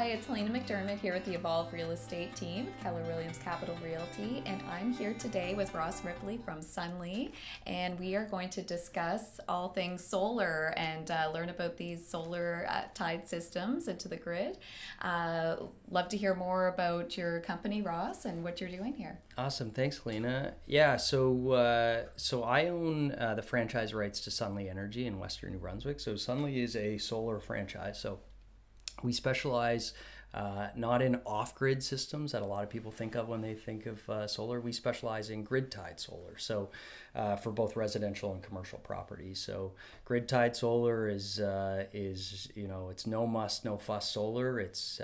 Hi, it's Helena McDermott here with the Evolve Real Estate team, Keller Williams Capital Realty, and I'm here today with Ross Ripley from Sunley, and we are going to discuss all things solar and learn about these solar tied systems into the grid. Love to hear more about your company, Ross, and what you're doing here. Awesome, thanks, Helena. Yeah, so I own the franchise rights to Sunley Energy in Western New Brunswick. So Sunley is a solar franchise. So we specialize not in off-grid systems that a lot of people think of when they think of solar. We specialize in grid-tied solar, so for both residential and commercial properties. So grid-tied solar is it's no muss, no fuss solar. It's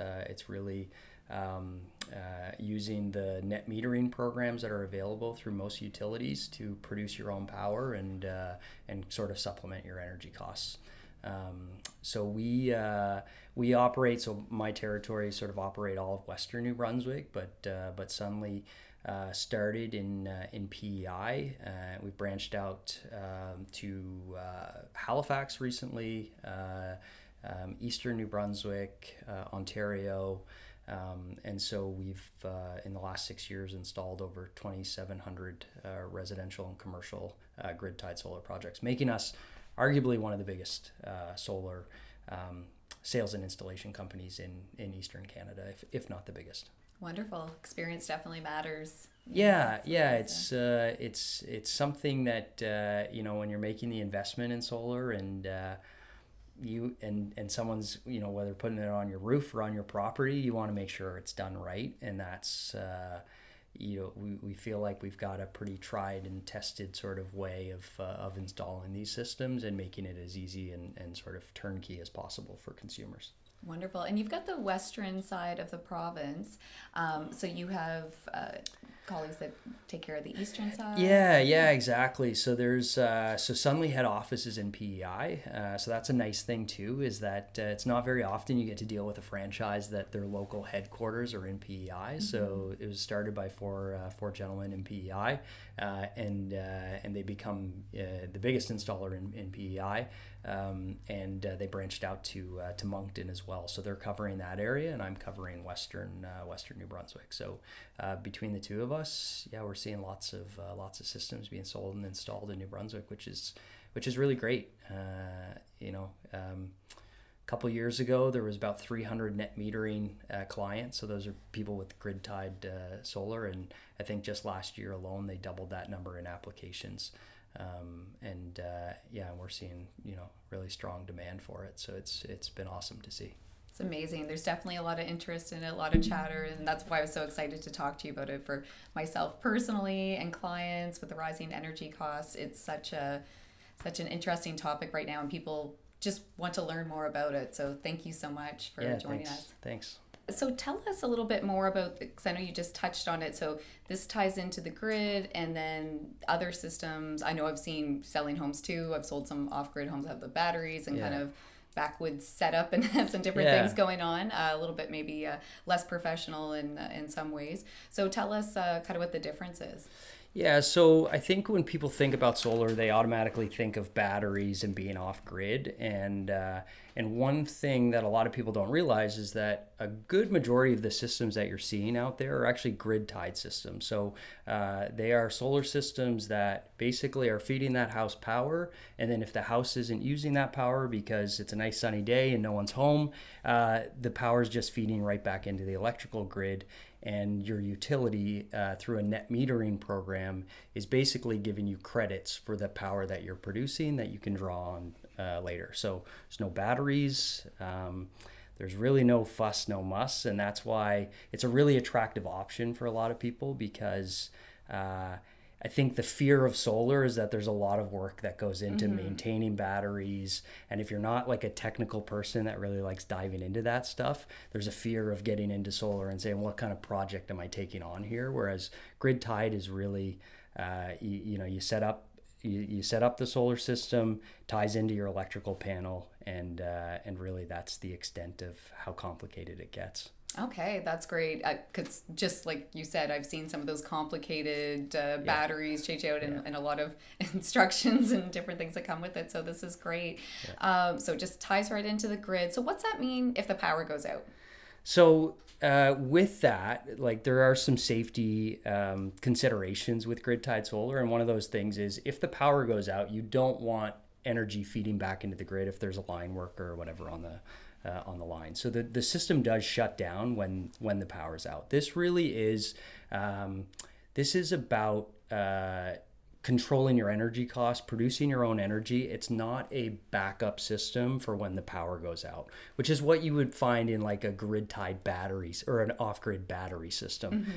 really using the net metering programs that are available through most utilities to produce your own power and sort of supplement your energy costs. So we operate, so my territory sort of operate all of Western New Brunswick, but Sunley started in PEI. We branched out to Halifax recently, Eastern New Brunswick, Ontario, and so we've in the last 6 years installed over 2,700 residential and commercial grid-tied solar projects, making us arguably one of the biggest solar sales and installation companies in Eastern Canada, if not the biggest. Wonderful. Experience definitely matters. Yeah, it's something that when you're making the investment in solar and you and someone's whether putting it on your roof or on your property, you want to make sure it's done right, and that's we feel like we've got a pretty tried and tested sort of way of installing these systems and making it as easy and sort of turnkey as possible for consumers. Wonderful. And you've got the western side of the province, so you have colleagues that take care of the eastern side? Yeah, exactly. So there's so Sunley head office is in PEI, so that's a nice thing too, is that it's not very often you get to deal with a franchise that their local headquarters are in PEI. Mm-hmm. So it was started by four gentlemen in PEI, and they become the biggest installer in PEI, and they branched out to Moncton as well. So they're covering that area, and I'm covering Western New Brunswick. So between the two of us, we're seeing lots of systems being sold and installed in New Brunswick, which is really great. A couple years ago, there was about 300 net metering clients. So those are people with grid tied solar, and I think just last year alone they doubled that number in applications. We're seeing really strong demand for it. So it's been awesome to see. It's amazing. There's definitely a lot of interest in it, a lot of chatter, and that's why I was so excited to talk to you about it for myself personally and clients with the rising energy costs. It's such an interesting topic right now, and people just want to learn more about it. So thank you so much for joining us. Thanks. So tell us a little bit more about, because I know you just touched on it, so this ties into the grid and then other systems. I know I've seen selling homes too. I've sold some off-grid homes that have the batteries and kind of backwoods setup and some different things going on, a little bit maybe less professional in some ways. So tell us kind of what the difference is. Yeah, so I think when people think about solar, they automatically think of batteries and being off-grid. And one thing that a lot of people don't realize is that a good majority of the systems that you're seeing out there are actually grid-tied systems. So they are solar systems that basically are feeding that house power. And then if the house isn't using that power because it's a nice sunny day and no one's home, the power is just feeding right back into the electrical grid. And your utility through a net metering program is basically giving you credits for the power that you're producing that you can draw on later. So there's no batteries, there's really no fuss, no muss, and that's why it's a really attractive option for a lot of people, because I think the fear of solar is that there's a lot of work that goes into maintaining batteries. And if you're not like a technical person that really likes diving into that stuff, there's a fear of getting into solar and saying, what kind of project am I taking on here? Whereas grid tied is really, you set up the solar system, ties into your electrical panel, and really that's the extent of how complicated it gets. Okay, that's great. Because just like you said, I've seen some of those complicated batteries change out and a lot of instructions and different things that come with it. So this is great. So it just ties right into the grid. So what's that mean if the power goes out? So with that, like there are some safety considerations with grid-tied solar, and one of those things is if the power goes out, you don't want energy feeding back into the grid if there's a line work or whatever on the line. So the system does shut down when the power's out. This really is this is about controlling your energy costs, producing your own energy. It's not a backup system for when the power goes out, which is what you would find in like a grid-tied batteries or an off-grid battery system.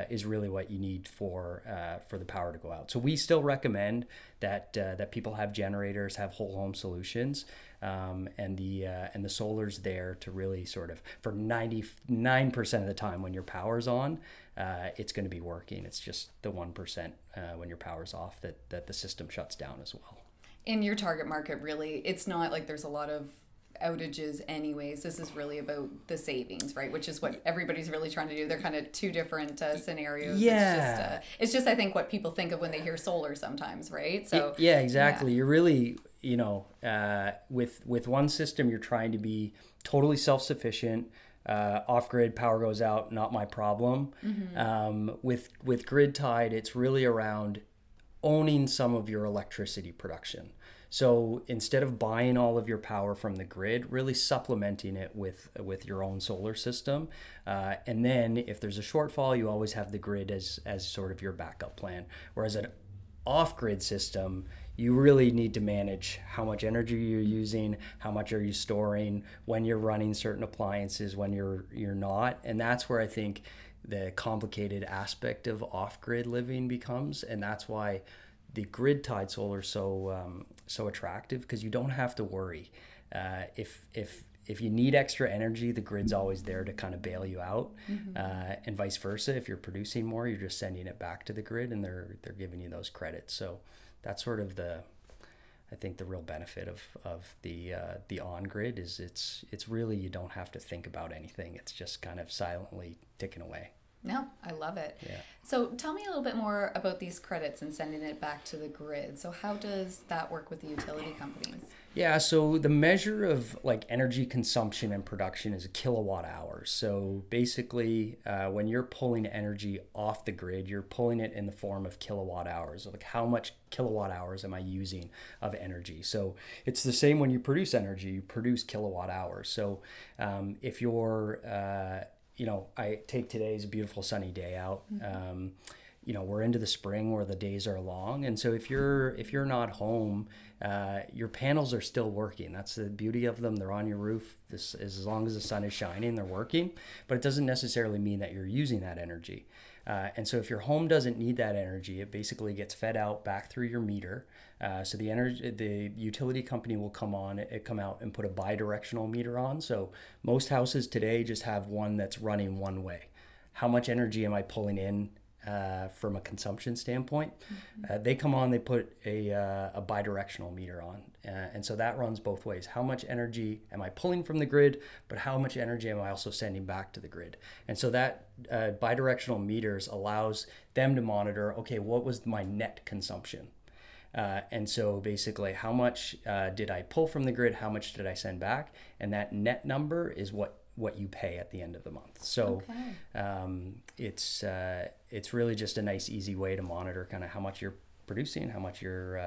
Is really what you need for the power to go out. So we still recommend that people have generators, have whole home solutions, and the solar's there to really sort of, for 99% of the time when your power's on, it's going to be working. It's just the 1% when your power's off that the system shuts down as well. In your target market, really, it's not like there's a lot of outages anyways. This is really about the savings, right? Which is what everybody's really trying to do. They're kind of two different scenarios. Yeah. It's just I think what people think of when they hear solar sometimes, right? So yeah, exactly. Yeah. You're really, with one system, you're trying to be totally self-sufficient. Off-grid, power goes out, not my problem. With grid-tied, it's really around owning some of your electricity production. So instead of buying all of your power from the grid, really supplementing it with your own solar system. And then if there's a shortfall, you always have the grid as sort of your backup plan. Whereas an off-grid system, you really need to manage how much energy you're using, how much are you storing, when you're running certain appliances, when you're not. And that's where I think the complicated aspect of off-grid living becomes, and that's why the grid-tied solar is so attractive, because you don't have to worry. If you need extra energy, the grid's always there to kind of bail you out, and vice versa. If you're producing more, you're just sending it back to the grid, and they're giving you those credits. So that's sort of I think the real benefit of the on-grid is it's really, you don't have to think about anything. It's just kind of silently ticking away. No, I love it. Yeah. So tell me a little bit more about these credits and sending it back to the grid. So how does that work with the utility companies? Yeah, so the measure of like energy consumption and production is a kilowatt hours. So basically, when you're pulling energy off the grid, you're pulling it in the form of kilowatt hours. Like how much kilowatt hours am I using of energy? So it's the same when you produce energy, you produce kilowatt hours. So if you're I take today's a beautiful sunny day out. We're into the spring where the days are long, and so if you're not home, your panels are still working. That's the beauty of them. They're on your roof. This is, as long as the sun is shining, they're working. But it doesn't necessarily mean that you're using that energy. And so if your home doesn't need that energy, it basically gets fed out back through your meter. So the utility company will come out and put a bi-directional meter on. So most houses today just have one that's running one way. How much energy am I pulling in from a consumption standpoint? They come on, they put a bi-directional meter on. And so that runs both ways. How much energy am I pulling from the grid, but how much energy am I also sending back to the grid? And so that bi-directional meters allows them to monitor, okay, what was my net consumption? And so basically, how much did I pull from the grid? How much did I send back? And that net number is what you pay at the end of the month. So it's really just a nice, easy way to monitor kind of how much you're producing, how much you're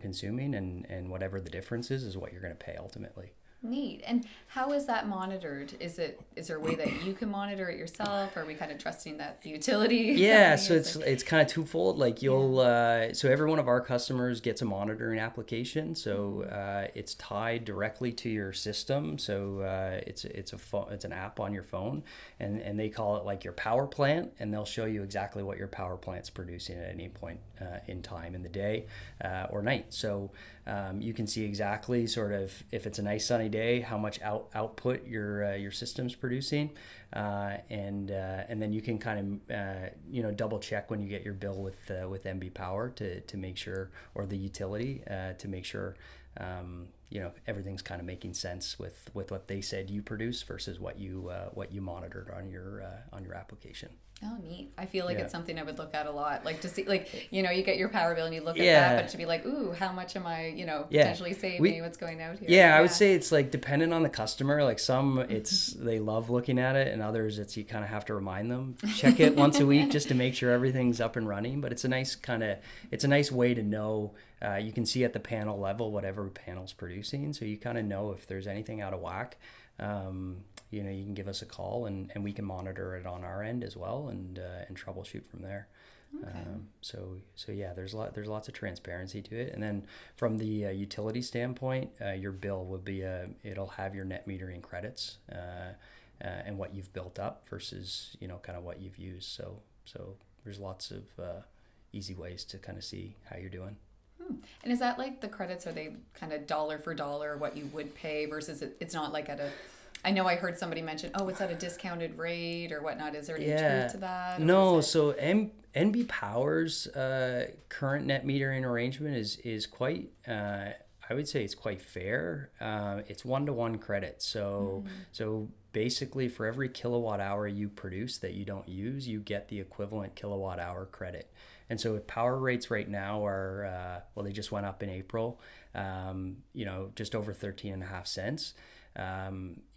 consuming, and whatever the difference is what you're going to pay ultimately. Neat. And how is that monitored? Is there a way that you can monitor it yourself, or are we kind of trusting that the utility? Yeah, so it's kind of twofold. Like so every one of our customers gets a monitoring application. So it's tied directly to your system. So it's an app on your phone, and they call it like your power plant, and they'll show you exactly what your power plant's producing at any point in time in the day or night. So you can see exactly sort of, if it's a nice sunny day, how much output your system's producing, and then you can kind of double check when you get your bill with MB Power to make sure, or the utility to make sure everything's kind of making sense with what they said you produce versus what you monitored on your application. Oh, neat. I feel like Yeah. it's something I would look at a lot. Like to see, like, you get your power bill and you look at Yeah. that, but to be like, ooh, how much am I, Yeah. potentially saving? What's going out here? Yeah, I would say it's like dependent on the customer. Like some they love looking at it, and others you kind of have to remind them. Check it once a week just to make sure everything's up and running. But it's a nice way to know. You can see at the panel level whatever panel's producing, so you kind of know if there's anything out of whack. You can give us a call and we can monitor it on our end as well and troubleshoot from there. Okay. So yeah, there's lots of transparency to it. And then from the utility standpoint, your bill would be it'll have your net metering credits and what you've built up versus kind of what you've used. So there's lots of easy ways to kind of see how you're doing. And is that like the credits, are they kind of dollar for dollar what you would pay versus it's not like I know I heard somebody mention, it's at a discounted rate or whatnot. Is there any truth to that? No, so NB Power's current net metering arrangement is quite, I would say it's quite fair. It's 1-to-1 credit. So basically for every kilowatt hour you produce that you don't use, you get the equivalent kilowatt hour credit. And so power rates right now are, they just went up in April, just over 13.5 cents.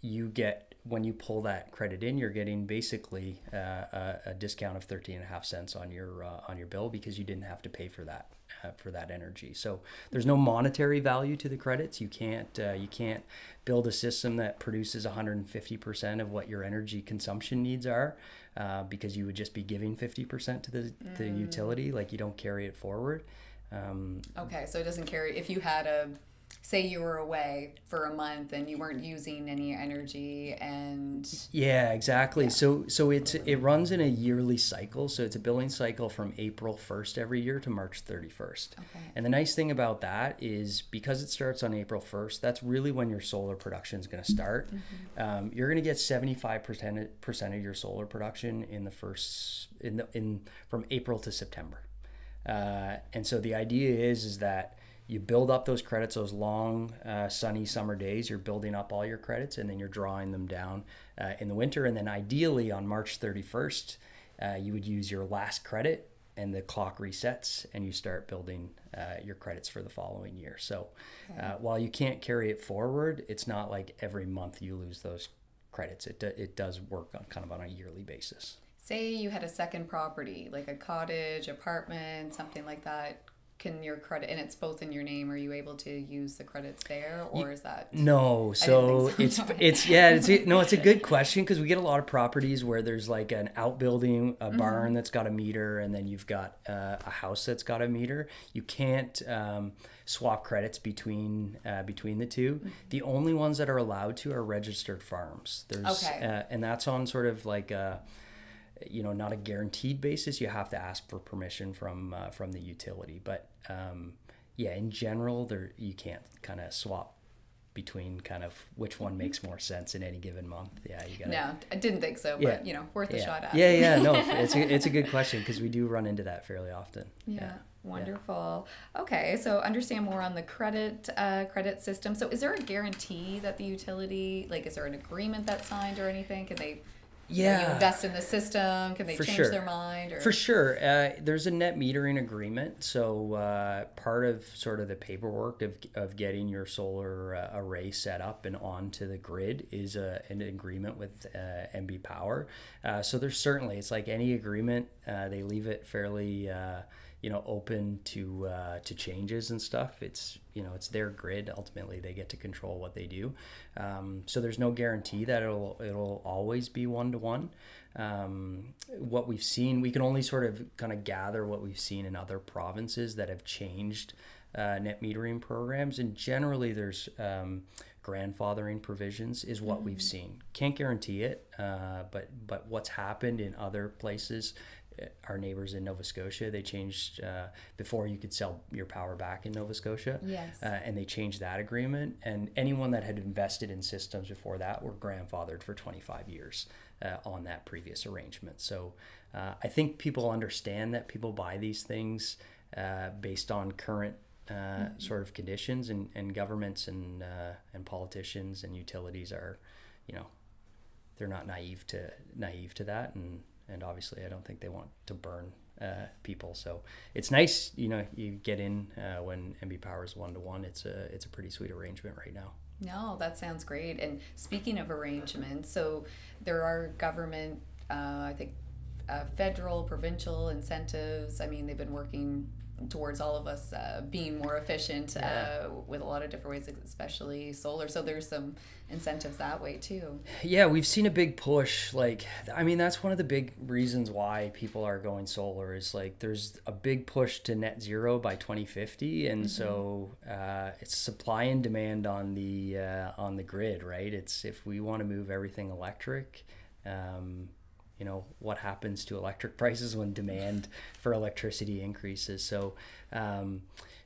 You get, when you pull that credit in, you're getting basically a discount of 13.5 cents on your bill because you didn't have to pay for that energy. So there's no monetary value to the credits. You can't build a system that produces 150% of what your energy consumption needs are because you would just be giving 50% to the utility. Like you don't carry it forward. Okay, so it doesn't carry if you had say you were away for a month and you weren't using any energy and yeah, exactly. Yeah. So it runs in a yearly cycle. So it's a billing cycle from April 1st every year to March 31st. Okay. And the nice thing about that is because it starts on April 1st, that's really when your solar production is going to start. Mm-hmm. You're going to get 75% of your solar production from April to September. And so the idea is that you build up those credits, those long, sunny summer days, you're building up all your credits and then you're drawing them down in the winter. And then ideally on March 31st, you would use your last credit and the clock resets and you start building your credits for the following year. So while you can't carry it forward, it's not like every month you lose those credits. It does work on kind of on a yearly basis. Say you had a second property, like a cottage, apartment, something like that. Can your credit, and it's both in your name, are you able to use the credits there, or is that? No, so it's a good question because we get a lot of properties where there's like an outbuilding, a barn that's got a meter, and then you've got a house that's got a meter. You can't swap credits between the two. The only ones that are allowed to are registered farms. And that's on sort of like a not a guaranteed basis. You have to ask for permission from the utility. But in general, you can't kind of swap between kind of which one makes more sense in any given month. Yeah, you got. No, I didn't think so, but worth a shot at. Yeah. No, it's a good question because we do run into that fairly often. Yeah. Wonderful. Okay, so understand more on the credit system. So is there a guarantee that the utility, like, is there an agreement that's signed or anything? Can they? Yeah. You invest in the system? Can they change their mind? Or? For sure. There's a net metering agreement. So part of sort of the paperwork of getting your solar array set up and onto the grid is an agreement with NB Power. So there's certainly, it's like any agreement, they leave it fairly open to changes and stuff. It's their grid. Ultimately, they get to control what they do. So there's no guarantee that it'll always be 1-to-1. What we've seen, we can only sort of kind of gather what we've seen in other provinces that have changed net metering programs, and generally there's grandfathering provisions is what we've seen. Can't guarantee it, but what's happened in other places. Our neighbors in Nova Scotia, they changed before you could sell your power back in Nova Scotia. Yes. And they changed that agreement. And anyone that had invested in systems before that were grandfathered for 25 years on that previous arrangement. So I think people understand that people buy these things based on current sort of conditions, and governments and politicians and utilities are, they're not naive to that, and obviously I don't think they want to burn people. So it's nice, you get in when MB Power is 1-to-1. It's a pretty sweet arrangement right now. No, that sounds great. And speaking of arrangements, so there are government, I think, federal, provincial incentives. I mean, they've been working towards all of us being more efficient with a lot of different ways, especially solar. So there's some incentives that way too. Yeah, we've seen a big push. That's one of the big reasons why people are going solar is there's a big push to net zero by 2050. And so it's supply and demand on the grid, right? It's if we want to move everything electric, what happens to electric prices when demand for electricity increases.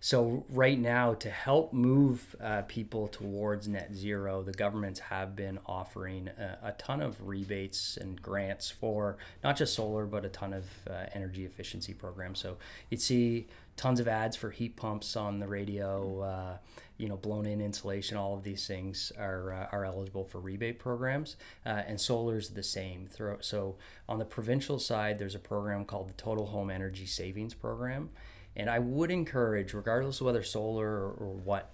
So right now, to help move people towards net zero, the governments have been offering a ton of rebates and grants for not just solar, but a ton of energy efficiency programs. So you'd see tons of ads for heat pumps on the radio, blown-in insulation. All of these things are eligible for rebate programs, and solar's the same. So on the provincial side, there's a program called the Total Home Energy Savings Program, and I would encourage, regardless of whether solar or what,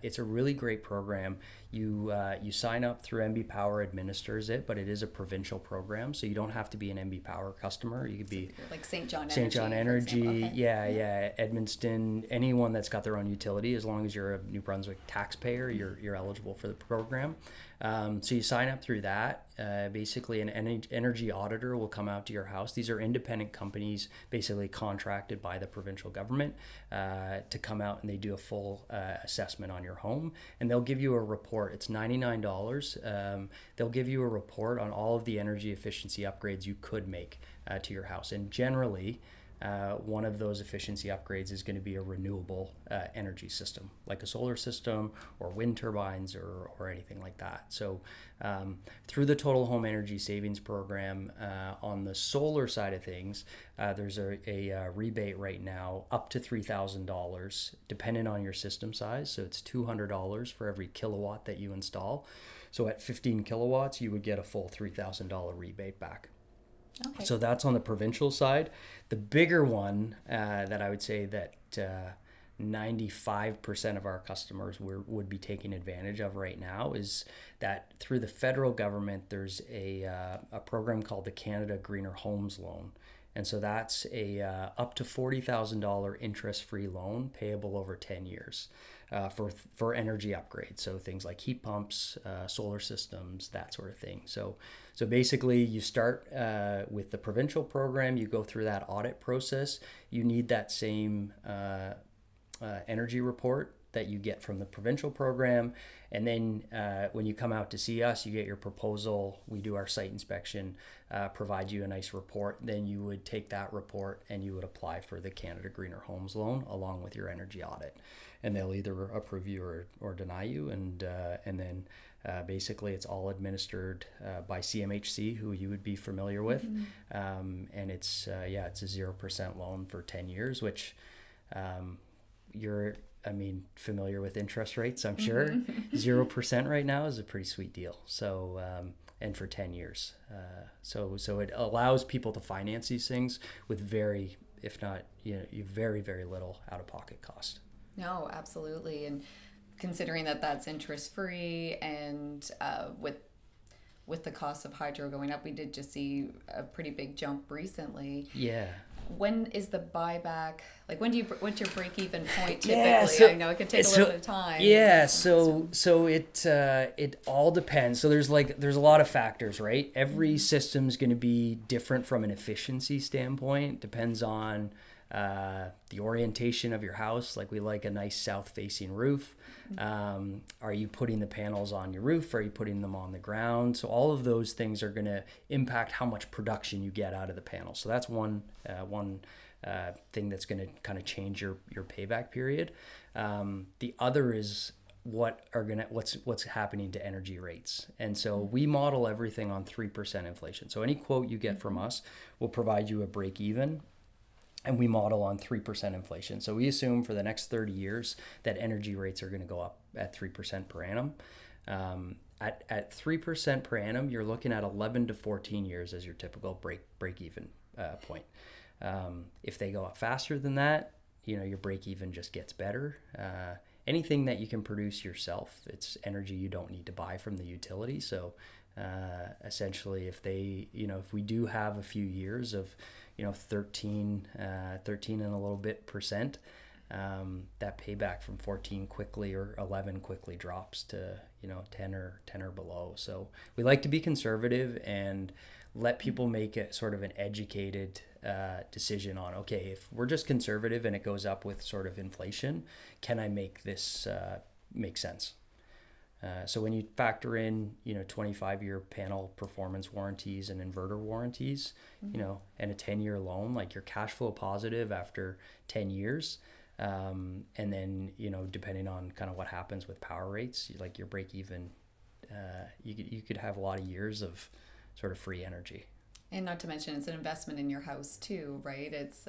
it's a really great program. You sign up through MB Power administers it, but it is a provincial program, so you don't have to be an MB Power customer. You could be like St. John Energy, okay. yeah, Edmundston, anyone that's got their own utility. As long as you're a New Brunswick taxpayer, you're eligible for the program. So you sign up through that. Basically, an energy auditor will come out to your house. These are independent companies, basically contracted by the provincial government to come out, and they do a full assessment on your home, and they'll give you a report. It's $99. They'll give you a report on all of the energy efficiency upgrades you could make to your house, and generally one of those efficiency upgrades is going to be a renewable energy system, like a solar system or wind turbines or anything like that. So through the Total Home Energy Savings Program, on the solar side of things, there's a rebate right now up to $3,000, depending on your system size. So it's $200 for every kilowatt that you install. So at 15 kilowatts, you would get a full $3,000 rebate back. Okay. So that's on the provincial side. The bigger one that I would say that 95% of our customers would be taking advantage of right now is that through the federal government, there's a program called the Canada Greener Homes Loan. And so that's a up to $40,000 interest-free loan payable over 10 years for energy upgrades. So things like heat pumps, solar systems, that sort of thing. So basically you start with the provincial program, you go through that audit process. You need that same energy report that you get from the provincial program. And then when you come out to see us, you get your proposal. We do our site inspection, provide you a nice report. Then you would take that report and you would apply for the Canada Greener Homes Loan along with your energy audit. And they'll either approve you or deny you. And then basically it's all administered by CMHC, who you would be familiar with. Mm-hmm. And it's a 0% loan for 10 years, which you're familiar with interest rates, I'm sure. 0% right now is a pretty sweet deal. So, and for 10 years. So it allows people to finance these things with very, very, very little out-of-pocket cost. No, absolutely. And considering that that's interest-free and with the cost of hydro going up, we did just see a pretty big jump recently. Yeah. When is the buyback? Like what's your break-even point typically? I know it could take a little bit of time. Yeah, so it all depends. So there's a lot of factors, right? Every system's going to be different from an efficiency standpoint. Depends on the orientation of your house. Like we like a nice south-facing roof. Are you putting the panels on your roof? Are you putting them on the ground? So all of those things are going to impact how much production you get out of the panel. So that's one thing that's going to kind of change your payback period. The other is what's happening to energy rates. And so we model everything on 3% inflation. So any quote you get from us will provide you a break even. and we model on 3% inflation. So we assume for the next 30 years that energy rates are going to go up at 3% per annum. At 3% per annum, you're looking at 11 to 14 years as your typical break even point. If they go up faster than that, your break even just gets better. Anything that you can produce yourself, it's energy you don't need to buy from the utility. So essentially, if we do have a few years of 13 and a little bit percent, that payback from 14 quickly or 11 quickly drops to 10 or below. So we like to be conservative and let people make it sort of an educated decision on, okay, if we're just conservative and it goes up with sort of inflation, can I make this make sense? So when you factor in 25-year panel performance warranties and inverter warranties, and a 10-year loan, like you're cash flow positive after 10 years. And then, depending on kind of what happens with power rates, like your break even, you could have a lot of years of sort of free energy. And not to mention, it's an investment in your house too, right? It's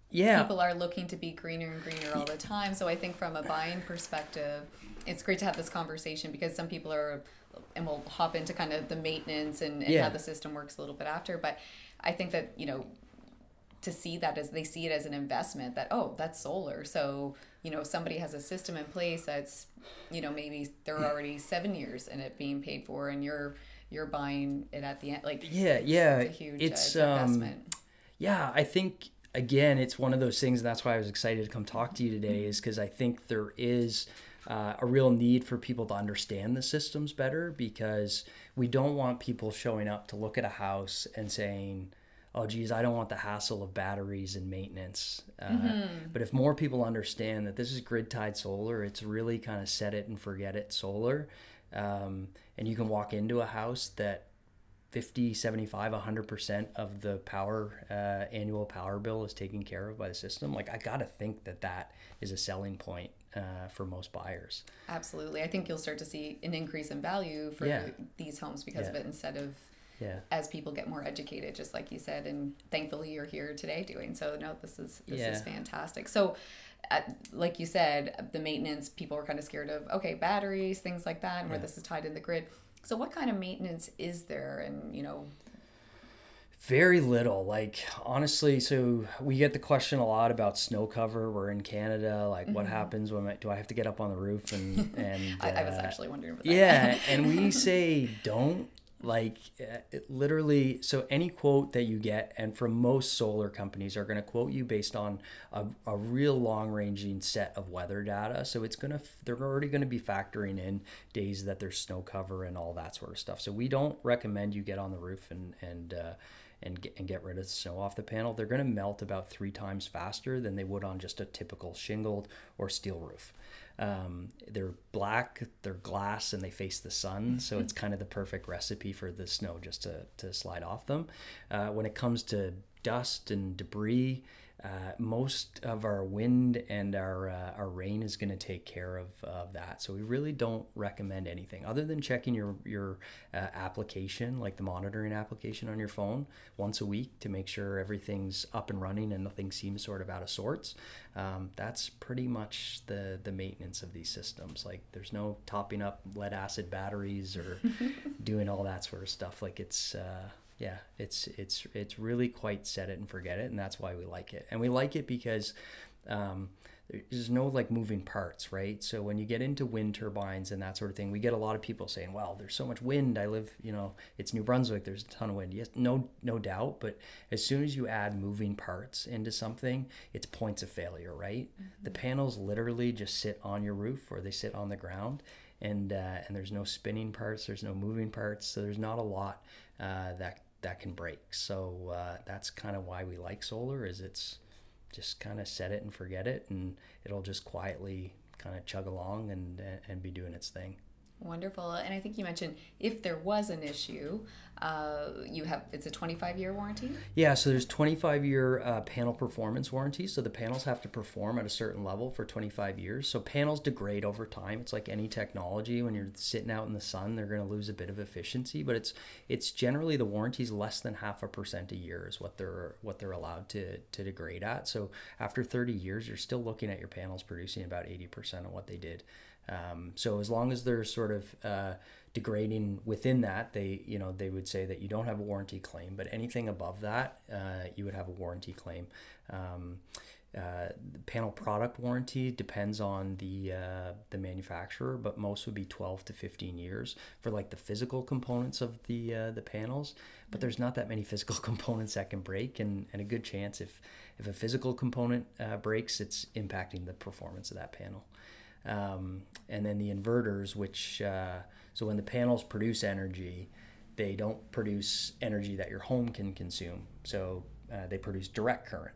yeah. People are looking to be greener and greener all the time. So I think from a buying perspective, it's great to have this conversation, because some people are, and we'll hop into kind of the maintenance and how the system works a little bit after. But I think that, to see that as they see it as an investment, that, oh, that's solar. So, somebody has a system in place that's, maybe they're already 7 years in it being paid for, and you're buying it at the end. Like, it's a huge investment. Yeah, I think, again, it's one of those things, and that's why I was excited to come talk to you today, is because I think there is a real need for people to understand the systems better, because we don't want people showing up to look at a house and saying, oh, geez, I don't want the hassle of batteries and maintenance. But if more people understand that this is grid-tied solar, it's really kind of set it and forget it solar. And you can walk into a house that 50, 75, 100% of the power, annual power bill is taken care of by the system. Like, I got to think that is a selling point for most buyers. Absolutely. I think you'll start to see an increase in value for these homes because of it, instead of as people get more educated, just like you said, and thankfully you're here today doing so. No, this is fantastic. So like you said, the maintenance, people are kind of scared of, okay, batteries, things like that, and where this is tied in the grid. So what kind of maintenance is there? And, very little, like, honestly. So we get the question a lot about snow cover. We're in Canada, like, what happens when do I have to get up on the roof? And I was actually wondering about that. Yeah, and we say don't. Like, literally, so any quote that you get, and from most solar companies, are going to quote you based on a real long-ranging set of weather data. So they're already going to be factoring in days that there's snow cover and all that sort of stuff. So we don't recommend you get on the roof and get rid of the snow off the panel. They're going to melt about 3 times faster than they would on just a typical shingled or steel roof. They're black, they're glass, and they face the sun, so it's kind of the perfect recipe for the snow just to slide off them. When it comes to dust and debris, most of our wind and our rain is going to take care of that. So we really don't recommend anything other than checking your application, like the monitoring application on your phone, once a week to make sure everything's up and running and nothing seems sort of out of sorts. That's pretty much the maintenance of these systems. Like, there's no topping up lead acid batteries or doing all that sort of stuff. Like, it's really quite set it and forget it, and that's why we like it. And we like it because there's no like moving parts, right? So when you get into wind turbines and that sort of thing, we get a lot of people saying, well, there's so much wind. I live, it's New Brunswick, there's a ton of wind. Yes, no doubt, but as soon as you add moving parts into something, it's points of failure, right? The panels literally just sit on your roof, or they sit on the ground, and there's no spinning parts, there's no moving parts, so there's not a lot that can break. So that's kind of why we like solar, is it's just kind of set it and forget it, and it'll just quietly kind of chug along and be doing its thing. Wonderful. And I think you mentioned if there was an issue, it's a 25-year warranty? Yeah, so there's 25-year panel performance warranty. So the panels have to perform at a certain level for 25 years. So panels degrade over time. It's like any technology. When you're sitting out in the sun, they're going to lose a bit of efficiency, but it's generally the warranty's less than 0.5% a year is what they're allowed to degrade at. So after 30 years, you're still looking at your panels producing about 80% of what they did. So as long as they're sort of degrading within that, they would say that you don't have a warranty claim, but anything above that, you would have a warranty claim. The panel product warranty depends on the manufacturer, but most would be 12 to 15 years for like the physical components of the panels. But there's not that many physical components that can break, and a good chance if a physical component breaks, it's impacting the performance of that panel. And then the inverters, which so when the panels produce energy, they don't produce energy that your home can consume. So they produce direct current.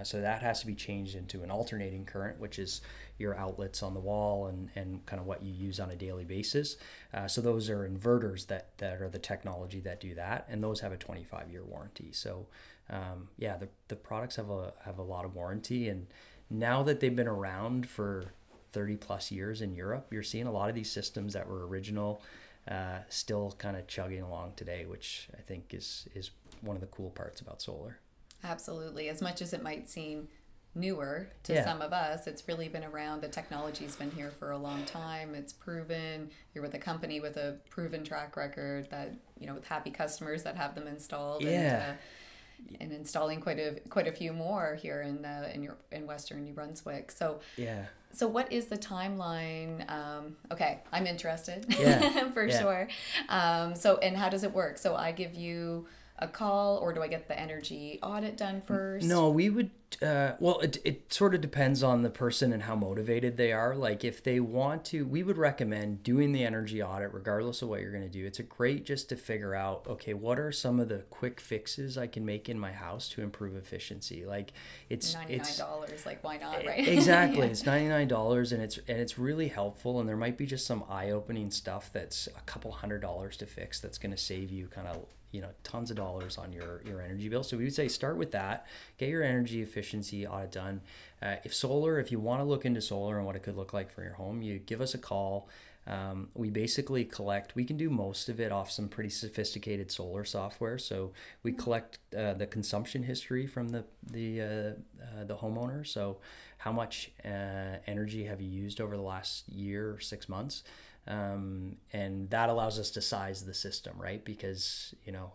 So that has to be changed into an alternating current, which is your outlets on the wall and kind of what you use on a daily basis. So those are inverters that are the technology that do that, and those have a 25-year warranty. So the products have a lot of warranty, and now that they've been around for 30 plus years in Europe, you're seeing a lot of these systems that were original still kind of chugging along today, which I think is one of the cool parts about solar. Absolutely. As much as it might seem newer to some of us, it's really been around. The technology's been here for a long time. It's proven. You're with a company with a proven track record that, with happy customers that have them installed. Yeah. And installing quite a few more here in Western New Brunswick. So yeah. So what is the timeline? Okay, I'm interested for Yeah. sure. And how does it work? So I give you a call, or do I get the energy audit done first? No, we would, it sort of depends on the person and how motivated they are. Like if they want to, we would recommend doing the energy audit regardless of what you're going to do. It's a great just to figure out, okay, what are some of the quick fixes I can make in my house to improve efficiency? Like it's $99, like why not, right? Exactly. It's $99 and it's really helpful, and there might be just some eye-opening stuff that's a couple $100 to fix that's going to save you kind of tons of dollars on your energy bill. So we would say start with that, get your energy efficiency audit done. If you want to look into solar and what it could look like for your home, you give us a call. We basically we can do most of it off some pretty sophisticated solar software. So we collect the consumption history from the homeowner. So how much energy have you used over the last year or 6 months? And that allows us to size the system, right? Because,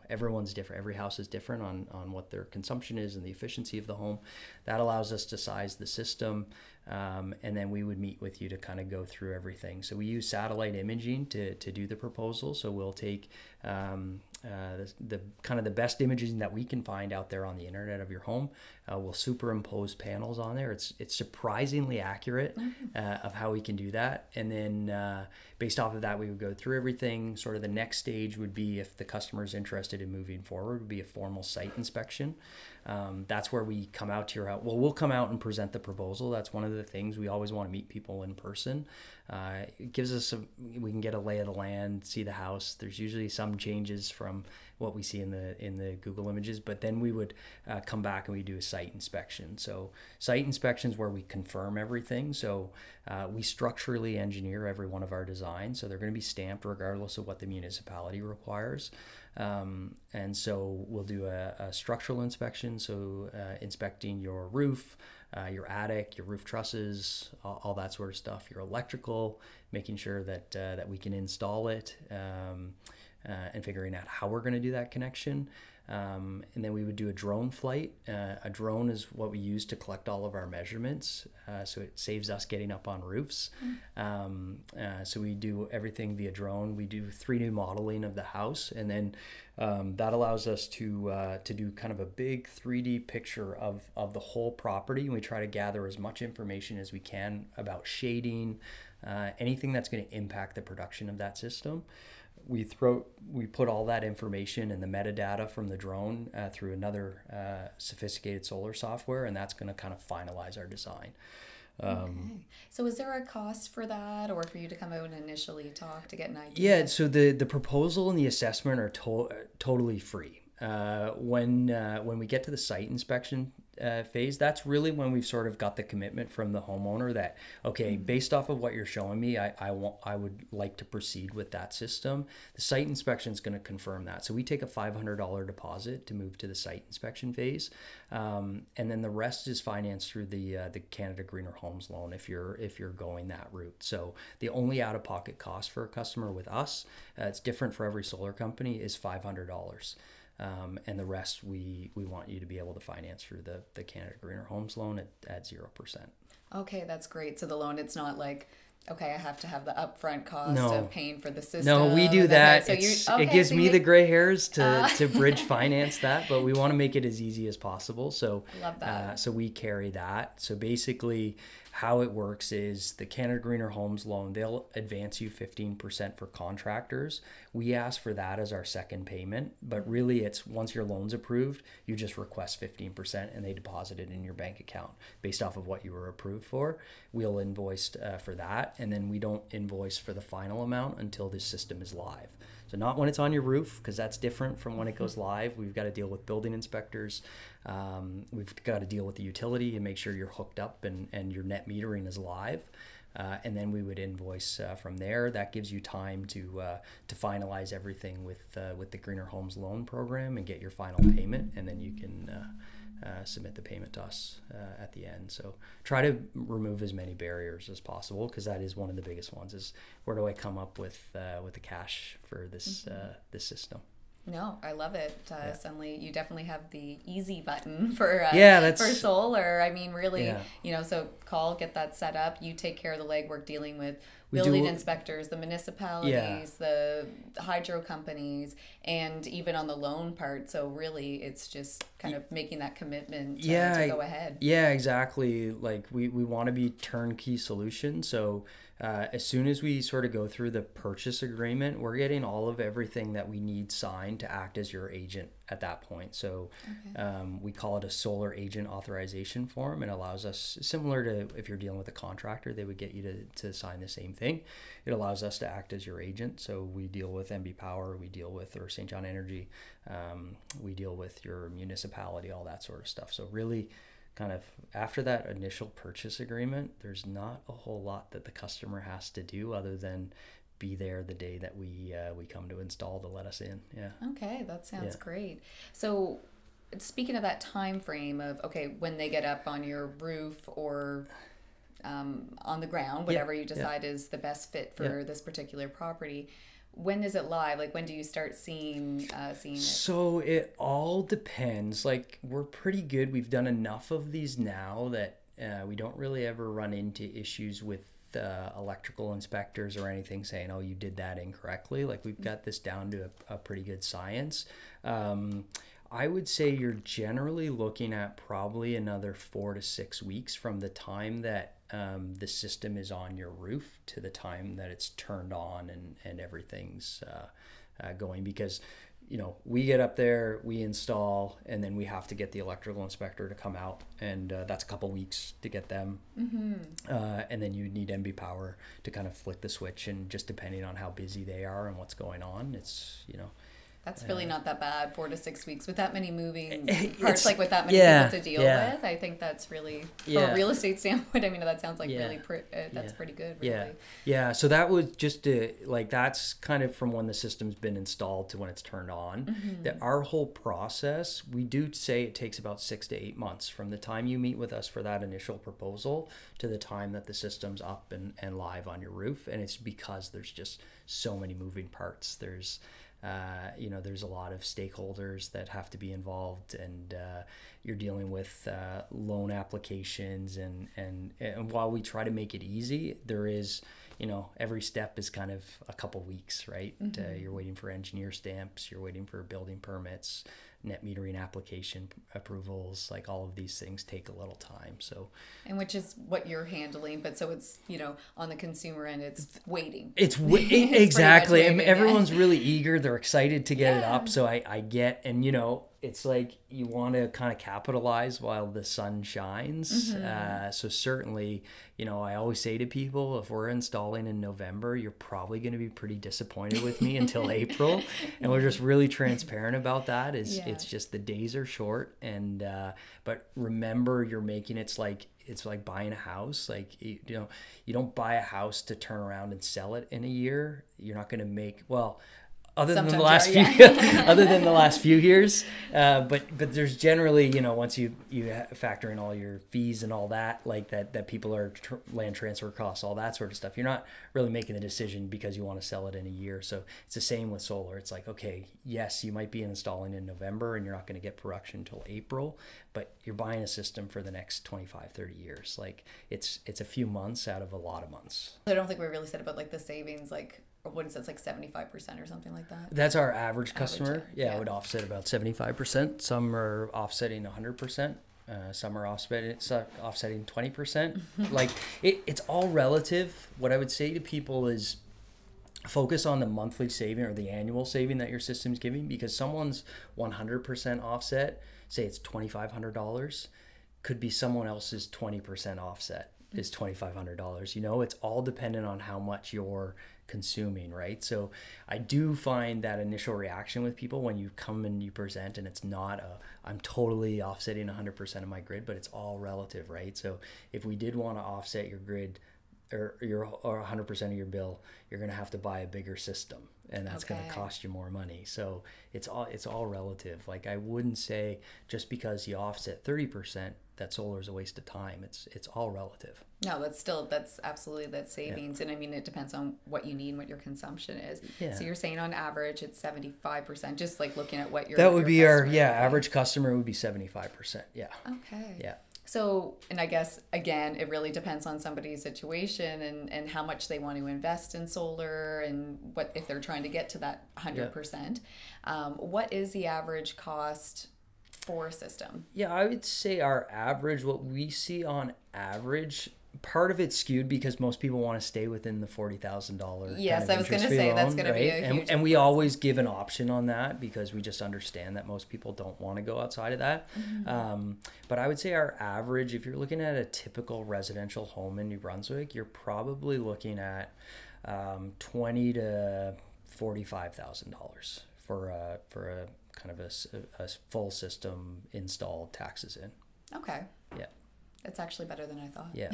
everyone's different. Every house is different on what their consumption is and the efficiency of the home. That allows us to size the system. And then we would meet with you to kind of go through everything. So we use satellite imaging to do the proposal. So we'll take the kind of the best imaging that we can find out there on the internet of your home. We'll superimpose panels on there. It's surprisingly accurate of how we can do that. And then based off of that, we would go through everything. Sort of the next stage would be, if the customer is interested in moving forward, would be a formal site inspection. That's where we come out to your house. Well, we'll come out and present the proposal. That's one of the things. We always want to meet people in person. It gives us we can get a lay of the land, see the house. There's usually some changes from what we see in the Google images, but then we would come back and we do a site inspection. So site inspection is where we confirm everything. So we structurally engineer every one of our designs, so they're going to be stamped regardless of what the municipality requires. And so we'll do a structural inspection, so inspecting your roof, your attic, your roof trusses, all that sort of stuff, your electrical, making sure that we can install it, and figuring out how we're going to do that connection. And then we would do a drone flight. A drone is what we use to collect all of our measurements, so it saves us getting up on roofs. So we do everything via drone. We do 3D modeling of the house, and then that allows us to do kind of a big 3D picture of the whole property. And we try to gather as much information as we can about shading, anything that's going to impact the production of that system. We put all that information and the metadata from the drone through another sophisticated solar software, and that's going to kind of finalize our design. Okay. So is there a cost for that, or for you to come out and initially talk to get an idea? Yeah, so the proposal and the assessment are totally free. When we get to the site inspection phase, that's really when we've sort of got the commitment from the homeowner that, okay, based off of what you're showing me, I would like to proceed with that system. The site inspection is going to confirm that. So we take a $500 deposit to move to the site inspection phase, and then the rest is financed through the Canada Greener Homes loan if you're going that route. So the only out-of-pocket cost for a customer with us, it's different for every solar company, is $500. And the rest we want you to be able to finance through the Canada Greener Homes loan at 0%. Okay, that's great. So the loan, it's not like, okay, I have to have the upfront cost No. of paying for the system. No, we do that. Okay, so it gives me the gray hairs to bridge finance that, but we want to make it as easy as possible. So love that. So we carry that. So basically how it works is the Canada Greener Homes loan, they'll advance you 15% for contractors. We ask for that as our second payment, but really it's once your loan's approved, you just request 15% and they deposit it in your bank account based off of what you were approved for. We'll invoice for that, and then we don't invoice for the final amount until this system is live. So not when it's on your roof, because that's different from when it goes live. We've got to deal with building inspectors. We've got to deal with the utility and make sure you're hooked up and your net metering is live. And then we would invoice from there. That gives you time to finalize everything with the Greener Homes loan program and get your final payment, and then you can submit the payment to us at the end. So try to remove as many barriers as possible, because that is one of the biggest ones, is where do I come up with the cash for this this system. No, I love it. Suddenly, you definitely have the easy button for for solar. I mean, really, so get that set up. You take care of the legwork dealing with building inspectors, the municipalities, the hydro companies, and even on the loan part. So really, it's just kind of making that commitment to go ahead. Yeah, exactly. Like we want to be turnkey solution. So as soon as we sort of go through the purchase agreement, we're getting all of everything that we need signed to act as your agent at that point. So we call it a solar agent authorization form, and allows us, similar to if you're dealing with a contractor, they would get you to sign the same thing. It allows us to act as your agent. So we deal with MB Power, we deal with or St. John Energy, we deal with your municipality, all that sort of stuff. So really, kind of after that initial purchase agreement, there's not a whole lot that the customer has to do other than be there the day that we come to install to let us in. Yeah. Okay, that sounds great. So speaking of that time frame of, when they get up on your roof or on the ground, whatever you decide is the best fit for this particular property, when is it live? Like, when do you start seeing it? So it all depends. Like, we're pretty good. We've done enough of these now that we don't really ever run into issues with electrical inspectors or anything saying, oh, you did that incorrectly. Like, we've got this down to a pretty good science. I would say you're generally looking at probably another 4 to 6 weeks from the time that the system is on your roof to the time that it's turned on and everything's going, because we get up there, we install, and then we have to get the electrical inspector to come out, and that's a couple weeks to get them. And then you need MB Power to kind of flick the switch, and just depending on how busy they are and what's going on, it's that's really not that bad. 4 to 6 weeks with that many moving parts, like with that many people to deal with. I think that's really, from a real estate standpoint, I mean, that sounds like really, that's pretty good, really. Yeah. So that was just that's kind of from when the system's been installed to when it's turned on. That our whole process, we do say it takes about 6 to 8 months from the time you meet with us for that initial proposal to the time that the system's up and live on your roof. And it's because there's just so many moving parts. There's a lot of stakeholders that have to be involved, and you're dealing with loan applications, and while we try to make it easy, there is, every step is kind of a couple weeks, right? You're waiting for engineer stamps, you're waiting for building permits, net metering application approvals, like all of these things take a little time. So, and which is what you're handling, but so it's, on the consumer end, it's waiting. It's exactly. Waiting, everyone's really eager. They're excited to get it up. So I get, and it's like you want to kind of capitalize while the sun shines. So certainly, you know, I always say to people, if we're installing in November, you're probably going to be pretty disappointed with me until April. And we're just really transparent about that. It's just the days are short. And but remember, you're making it's like buying a house. Like, you know, you don't buy a house to turn around and sell it in a year. You're not going to make, well, other than the last few years, but there's generally, you know, once you factor in all your fees and all that, like that people are land transfer costs, all that sort of stuff, you're not really making the decision because you want to sell it in a year. So it's the same with solar. It's like, okay, yes, you might be installing in November and you're not going to get production until April, but you're buying a system for the next 25, 30 years. Like it's a few months out of a lot of months. I don't think we really said about like the savings, like, or what is it, it's like 75% or something like that? That's our average customer. Yeah, it would offset about 75%. Some are offsetting 100%. Some are offsetting 20%. Like it's all relative. What I would say to people is focus on the monthly saving or the annual saving that your system's giving, because someone's 100% offset, say it's $2,500, could be someone else's 20% offset is $2,500. You know, it's all dependent on how much you're consuming, right? So I do find that initial reaction with people when you come and you present and it's not I'm totally offsetting 100% of my grid, but it's all relative, right? So if we did want to offset your grid or 100% of your bill, you're going to have to buy a bigger system, and that's going to cost you more money. So it's all relative. Like, I wouldn't say just because you offset 30% that solar is a waste of time. It's all relative. No, that's absolutely savings. And I mean, it depends on what you need and what your consumption is. Yeah. So you're saying on average it's 75%, just like looking at what that would be our average customer would be 75%. Yeah. Okay. Yeah. So, and I guess, again, it really depends on somebody's situation and how much they want to invest in solar and what, if they're trying to get to that 100%. What is the average cost for a system? Yeah, I would say our average, what we see on average, part of it's skewed because most people want to stay within the $40,000. Yes, I was going to say loan, that's going right? to be a huge. And we always give an option on that because we just understand that most people don't want to go outside of that. But I would say our average, if you're looking at a typical residential home in New Brunswick, you're probably looking at $20,000 to $45,000 for a kind of a full system installed, taxes in. Okay. Yeah. It's actually better than I thought. Yeah.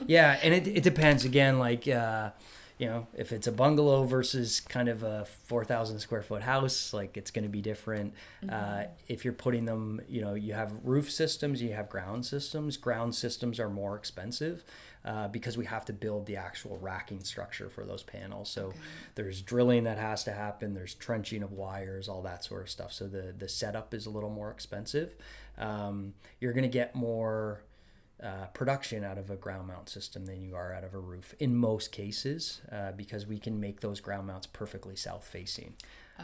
Yeah. And it depends again, like, you know, if it's a bungalow versus kind of a 4,000 square foot house, like it's going to be different. If you're putting them, you know, you have roof systems, you have ground systems. Ground systems are more expensive because we have to build the actual racking structure for those panels. So there's drilling that has to happen. There's trenching of wires, all that sort of stuff. So the setup is a little more expensive. You're going to get more production out of a ground mount system than you are out of a roof in most cases, because we can make those ground mounts perfectly south facing.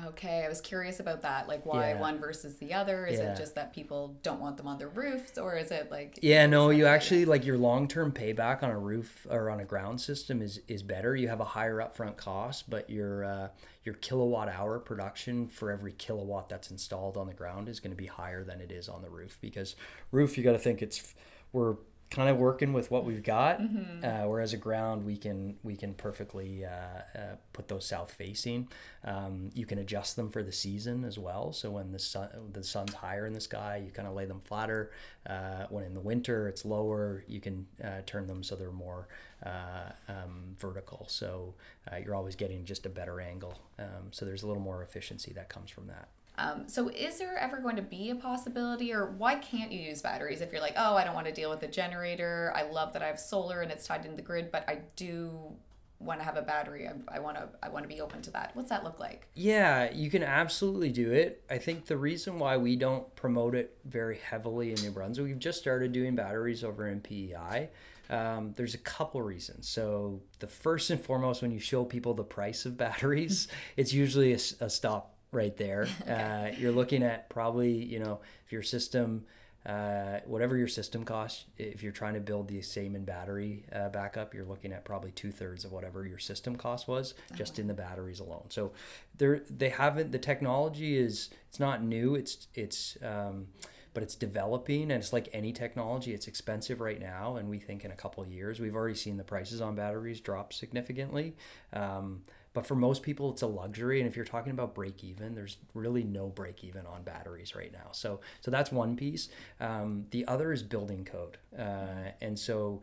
Okay, I was curious about that, like why one versus the other. Is it just that people don't want them on their roofs, or is it like... Yeah, no, you actually, like, your long-term payback on a roof or on a ground system is better. You have a higher upfront cost, but your kilowatt hour production for every kilowatt that's installed on the ground is going to be higher than it is on the roof, because roof, you got to think we're kind of working with what we've got, whereas a ground we can perfectly put those south facing. You can adjust them for the season as well. So when the sun's higher in the sky, you kind of lay them flatter. When in the winter it's lower, you can turn them so they're more vertical. So you're always getting just a better angle. So there's a little more efficiency that comes from that. So is there ever going to be a possibility, or why can't you use batteries if you're like, oh, I don't want to deal with the generator. I love that I have solar and it's tied into the grid, but I do want to have a battery. I want to be open to that. What's that look like? Yeah, you can absolutely do it. I think the reason why we don't promote it very heavily in New Brunswick, we've just started doing batteries over in PEI. There's a couple reasons. So the first and foremost, when you show people the price of batteries, it's usually a stop right there. You're looking at probably, you know, if your system whatever your system costs, if you're trying to build the same in battery backup, you're looking at probably 2/3 of whatever your system cost was just in the batteries alone. So they haven't, the technology is, it's not new, but it's developing, and it's like any technology, it's expensive right now, and we think in a couple of years, we've already seen the prices on batteries drop significantly. But for most people, it's a luxury. And if you're talking about break even, there's really no break even on batteries right now. So that's one piece. The other is building code. And so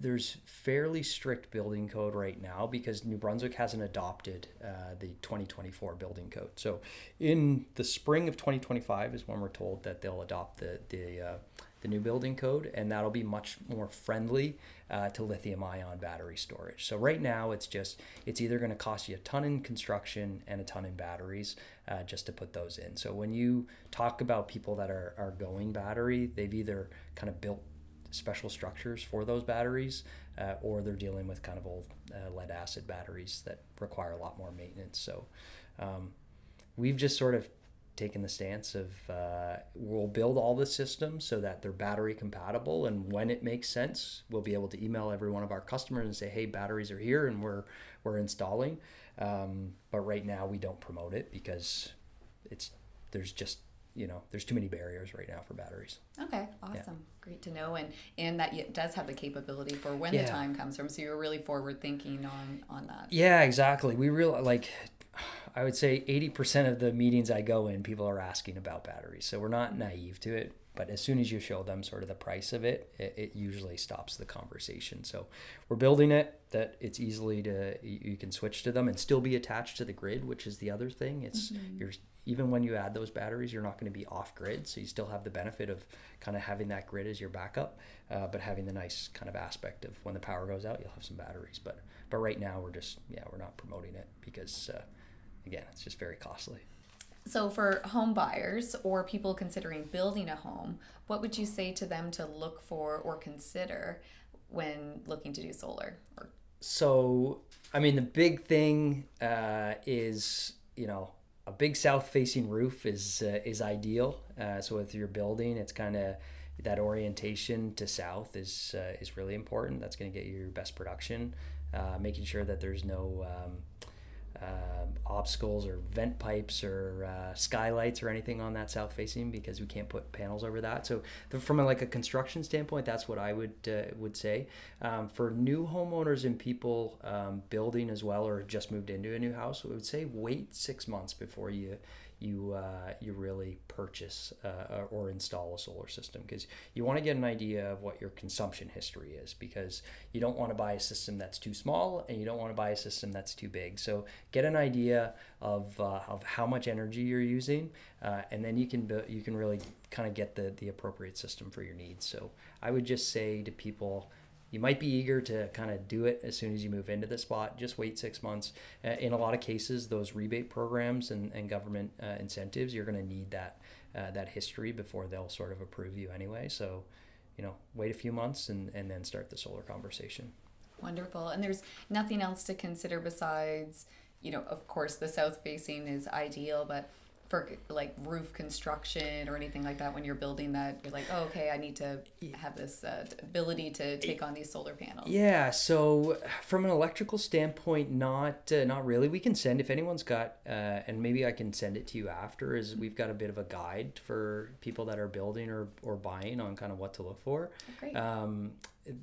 there's fairly strict building code right now because New Brunswick hasn't adopted the 2024 building code. So in the spring of 2025 is when we're told that they'll adopt the new building code, and that'll be much more friendly to lithium-ion battery storage. So right now it's either going to cost you a ton in construction and a ton in batteries just to put those in. So when you talk about people that are going battery, they've either kind of built special structures for those batteries or they're dealing with kind of old lead acid batteries that require a lot more maintenance. So we've just sort of taken the stance of we'll build all the systems so that they're battery compatible, and when it makes sense, we'll be able to email every one of our customers and say, hey, batteries are here and we're installing. But right now we don't promote it because there's too many barriers right now for batteries. Okay, awesome. Yeah. Great to know. And that it does have the capability for when the time comes from. So you're really forward thinking on that. Yeah, exactly. We really I would say 80% of the meetings I go in, people are asking about batteries. So we're not naive to it, but as soon as you show them sort of the price of it, it usually stops the conversation. So we're building it that it's easily you can switch to them and still be attached to the grid, which is the other thing. Even when you add those batteries, you're not going to be off grid. So you still have the benefit of kind of having that grid as your backup, but having the nice kind of aspect of when the power goes out, you'll have some batteries. But right now we're not promoting it because again, it's just very costly. So for home buyers or people considering building a home, what would you say to them to look for or consider when looking to do solar? So, I mean, the big thing is, a big south-facing roof is ideal. So if you're building, it's kind of that orientation to south is really important. That's going to get you your best production. Making sure that there's no obstacles or vent pipes or skylights or anything on that south facing, because we can't put panels over that. So from a construction standpoint, that's what I would say. For new homeowners and people building as well, or just moved into a new house, I would say wait 6 months before you really purchase or install a solar system, because you want to get an idea of what your consumption history is, because you don't want to buy a system that's too small and you don't want to buy a system that's too big. So get an idea of how much energy you're using, and then you can really kind of get the appropriate system for your needs. So I would just say to people, you might be eager to kind of do it as soon as you move into the spot. Just wait 6 months. In a lot of cases, those rebate programs and government incentives, you're going to need that history before they'll sort of approve you anyway. So, wait a few months and then start the solar conversation. Wonderful. And there's nothing else to consider besides, of course, the south facing is ideal, but for roof construction or anything like that, when you're building that, you're like, oh, okay, I need to have this ability to take on these solar panels. Yeah. So from an electrical standpoint, not really. We can send, if anyone's got, and maybe I can send it to you after, is we've got a bit of a guide for people that are building or buying on kind of what to look for. Great.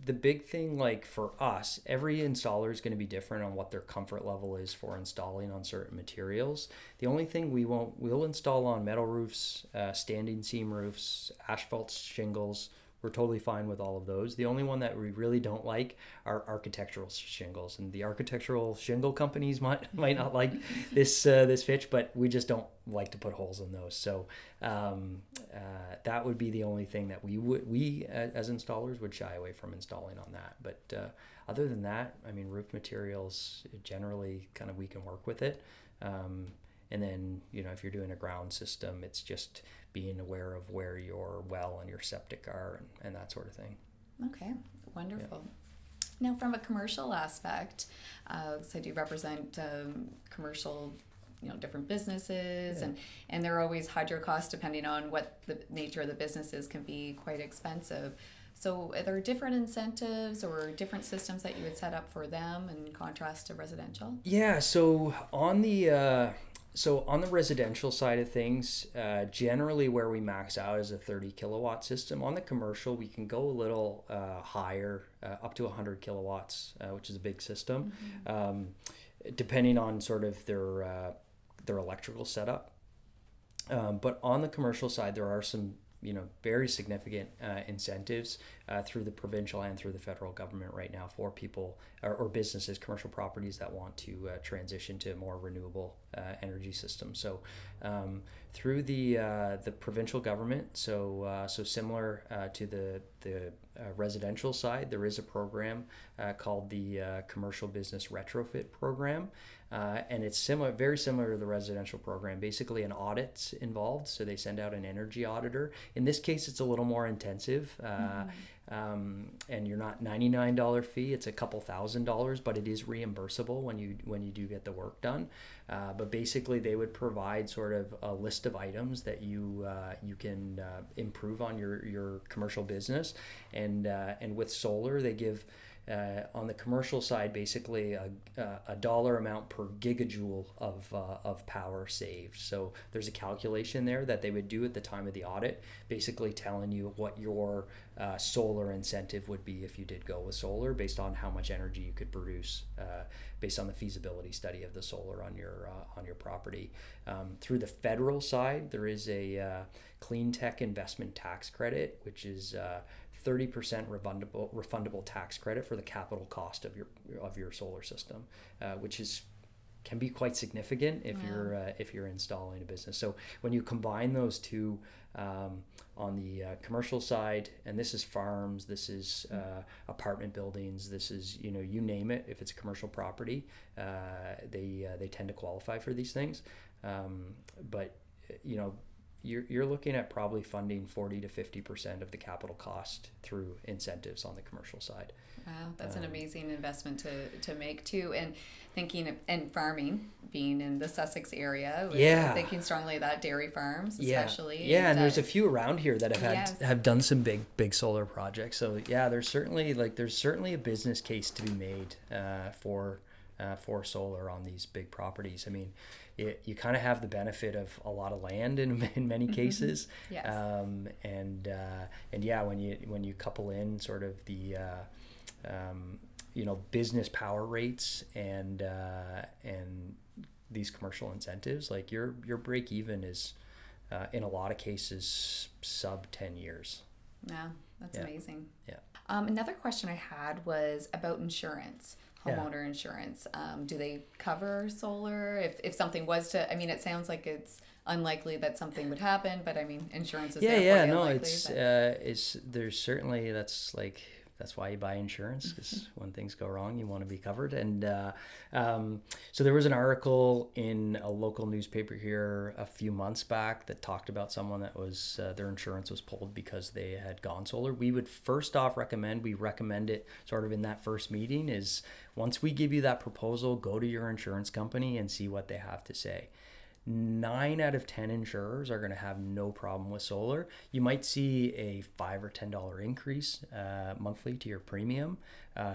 The big thing, for us, every installer is going to be different on what their comfort level is for installing on certain materials. The only thing we'll install on metal roofs, standing seam roofs, asphalt shingles. We're totally fine with all of those. The only one that we really don't like are architectural shingles, and the architectural shingle companies might not like this pitch, but we just don't like to put holes in those. So that would be the only thing that we as installers would shy away from installing on that. But other than that, I mean, roof materials generally kind of we can work with it. And then, if you're doing a ground system, it's just being aware of where your well and your septic are and that sort of thing. Okay, wonderful. Yeah. Now, from a commercial aspect, so I do represent commercial, different businesses, and they're always hydro costs, depending on what the nature of the business is, can be quite expensive. So are there different incentives or different systems that you would set up for them in contrast to residential? Yeah, so on the residential side of things, generally where we max out is a 30 kilowatt system. On the commercial, we can go a little higher, up to 100 kilowatts, which is a big system, depending on sort of their electrical setup. But on the commercial side, there are some very significant incentives through the provincial and through the federal government right now for people or businesses, commercial properties that want to transition to a more renewable energy system. So through the provincial government, so similar to the residential side, there is a program called the Commercial Business Retrofit Program. And it's very similar to the residential program. Basically, an audit's involved, so they send out an energy auditor. In this case, it's a little more intensive, and you're not $99 fee. It's a couple $1,000s, but it is reimbursable when you do get the work done. But basically, they would provide sort of a list of items that you can improve on your commercial business, and with solar, they give. On the commercial side, basically a dollar amount per gigajoule of power saved. So there's a calculation there that they would do at the time of the audit, basically telling you what your solar incentive would be if you did go with solar, based on how much energy you could produce, based on the feasibility study of the solar on your property. Through the federal side, there is a clean tech investment tax credit, which is 30% refundable tax credit for the capital cost of your solar system, which can be quite significant if you're installing a business. So when you combine those two, on the commercial side, and this is farms, this is apartment buildings, this is you name it. If it's a commercial property, they tend to qualify for these things, but you're looking at probably funding 40 to 50% of the capital cost through incentives on the commercial side. Wow, that's an amazing investment to make too. And thinking, and farming, being in the Sussex area, thinking strongly about dairy farms, especially. Yeah, and there's a few around here that have done some big solar projects. So yeah, there's certainly a business case to be made for solar on these big properties. I mean, you kind of have the benefit of a lot of land in many cases. Yes. And yeah, when you couple in sort of the business power rates and these commercial incentives, like your break even is in a lot of cases sub 10 years. Yeah, that's amazing. Yeah. Another question I had was about insurance. Homeowner insurance. Do they cover solar? If something was to, I mean, it sounds like it's unlikely that something would happen, but I mean, insurance is there's certainly, that's why you buy insurance, because when things go wrong, you want to be covered. And so there was an article in a local newspaper here a few months back that talked about someone that was their insurance was pulled because they had gone solar. We would first off recommend it sort of in that first meeting is, once we give you that proposal, go to your insurance company and see what they have to say. 9 out of 10 insurers are going to have no problem with solar. You might see a $5 or $10 increase monthly to your premium.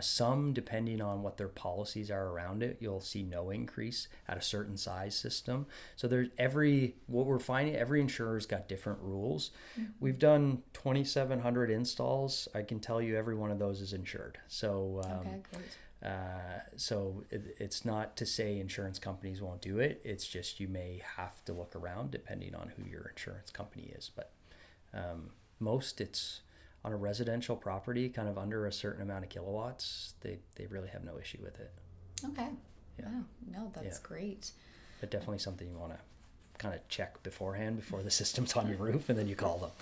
Some, depending on what their policies are around it, you'll see no increase at a certain size system. So what we're finding, every insurer's got different rules. Mm-hmm. We've done 2,700 installs. I can tell you every one of those is insured. So okay, great. So it's not to say insurance companies won't do it. It's just you may have to look around depending on who your insurance company is. But most, it's on a residential property, kind of under a certain amount of kilowatts, they really have no issue with it. Okay. Yeah. Wow. No, that's great. But definitely something you want to kind of check beforehand before the system's on your roof, and then you call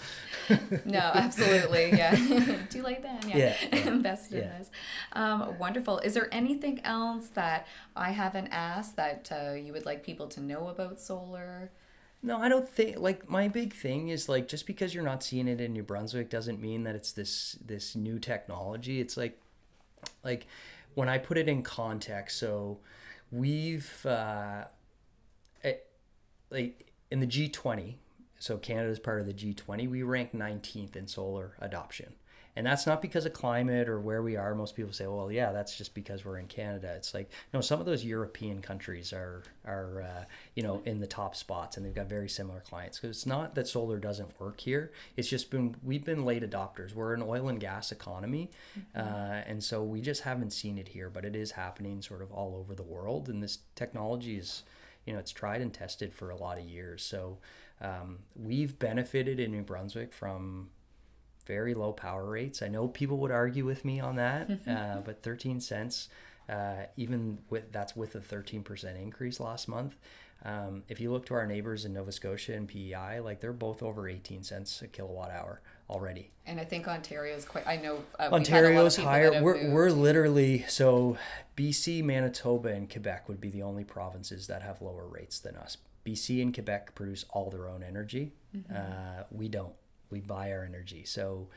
them. No, absolutely. Yeah. Too late then. Yeah. Invest in this. Wonderful. Is there anything else that I haven't asked that you would like people to know about solar? No, I don't think, my big thing is, just because you're not seeing it in New Brunswick doesn't mean that it's this new technology. It's like when I put it in context, so we've like in the G20, so Canada's part of the G20, we rank 19th in solar adoption. And that's not because of climate or where we are. Most people say, well, yeah, that's just because we're in Canada. It's like, no, some of those European countries are in the top spots, and they've got very similar clients. Because it's not that solar doesn't work here. It's just we've been late adopters. We're an oil and gas economy. And so we just haven't seen it here, but it is happening sort of all over the world. And this technology is, it's tried and tested for a lot of years. So we've benefited in New Brunswick from very low power rates. I know people would argue with me on that, but 13 cents, that's with a 13% increase last month. If you look to our neighbors in Nova Scotia and PEI, like they're both over 18 cents a kilowatt hour already. And I think Ontario's quite, I know Ontario's higher. We're literally, so BC, Manitoba, and Quebec would be the only provinces that have lower rates than us. BC and Quebec produce all their own energy. We don't. We buy our energy. So,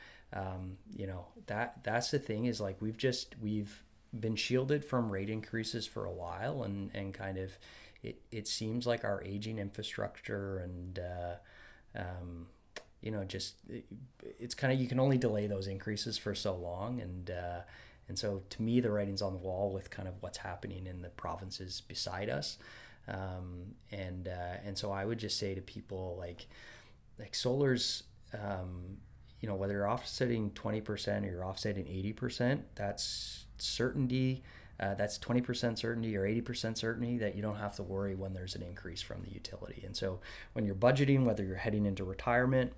that's the thing is like, we've been shielded from rate increases for a while, and kind of, it seems like our aging infrastructure and, it's kind of, you can only delay those increases for so long. And so to me, the writing's on the wall with kind of what's happening in the provinces beside us. And so I would just say to people like solar's, whether you're offsetting 20% or you're offsetting 80%, that's certainty. That's 20% certainty or 80% certainty that you don't have to worry when there's an increase from the utility. And so when you're budgeting, whether you're heading into retirement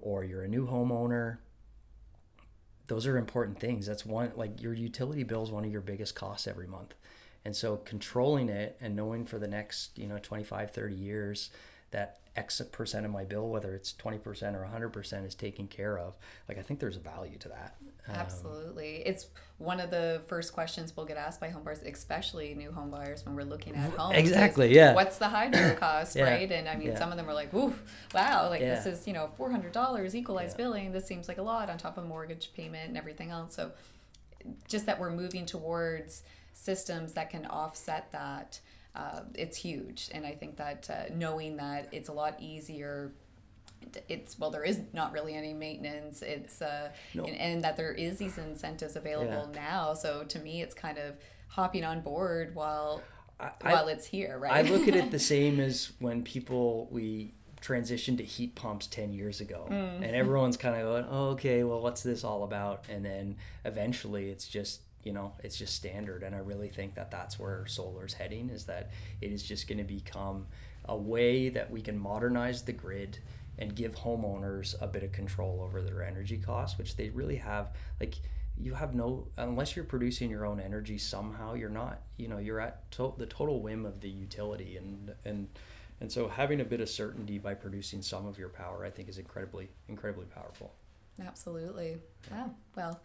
or you're a new homeowner, those are important things. That's one, like your utility bill is one of your biggest costs every month. And so controlling it and knowing for the next, 25, 30 years that X percent of my bill, whether it's 20% or 100%, is taken care of. Like, I think there's a value to that. Absolutely. It's one of the first questions we'll get asked by home buyers, especially new home buyers when we're looking at homes. Exactly, yeah. What's the hydro cost, right? And I mean, some of them are like, ooh, wow, like this is, $400 equalized billing. This seems like a lot on top of mortgage payment and everything else. So just that we're moving towards systems that can offset that. It's huge. And I think that knowing that it's a lot easier, there is not really any maintenance. It's and that there is these incentives available now. So to me, it's kind of hopping on board while it's here, right? I look at it the same as when we transitioned to heat pumps 10 years ago, and everyone's kind of going, oh, okay, well, what's this all about? And then eventually it's just standard. And I really think that that's where solar's heading, is that it is just going to become a way that we can modernize the grid and give homeowners a bit of control over their energy costs, which they really have. Like, you have unless you're producing your own energy somehow, you're not, you're at the total whim of the utility. And so having a bit of certainty by producing some of your power, I think, is incredibly, incredibly powerful. Absolutely. Wow. Well,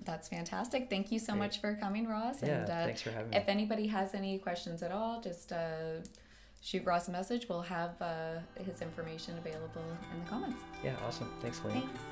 that's fantastic. Thank you so much for coming, Ross. Yeah, and thanks for having me. If anybody has any questions at all, just shoot Ross a message. We'll have his information available in the comments. Yeah, awesome. Thanks, Helena. Thanks.